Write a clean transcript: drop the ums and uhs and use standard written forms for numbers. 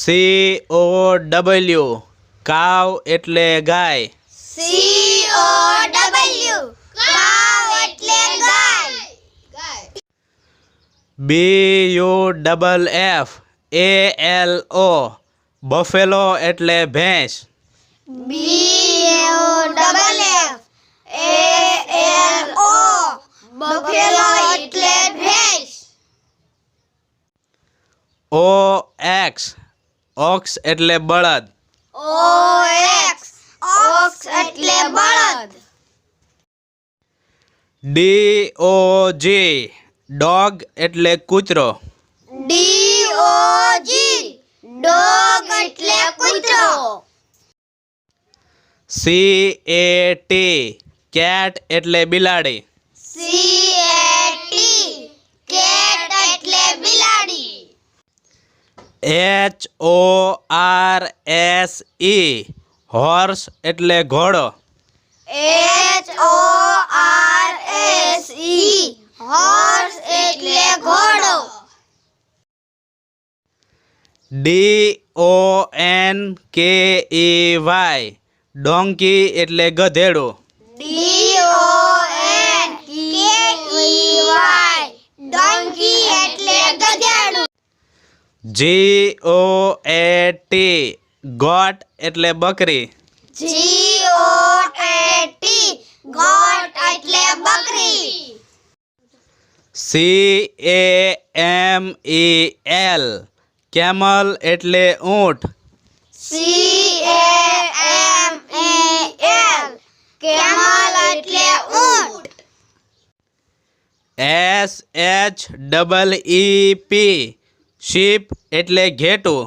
COW કાવ એટલે ગાય. COW કાવ એટલે ગાય. BUFF ALO બફેલો એટલે ભેંસ. BUFF ALO બફેલો એટલે ભેંસ. OX ઓક્સ એટલે બળદ. OX ઓક્સ એટલે બળદ. DOG ડોગ એટલે કૂતરો. DOG ડોગ એટલે કૂતરો. CAT કેટ એટલે બિલાડી. CAT કેટ એટલે બિલાડી. HORSE હોર્સ એટલે ઘોડો. HORSE હોર્સ એટલે ઘોડો. DONKEY ડોંકી એટલે ગધેડું. DONKEY ડોંકી એટલે ગધેડું. GOAT ગોટ એટલે બકરી. GOAT ગોટ એટલે બકરી. CAMEL કેમલ એટલે ઊંટ. CAMEL કેમલ એટલે ઊંટ. SHEEP શીપ એટલે ઘેટું.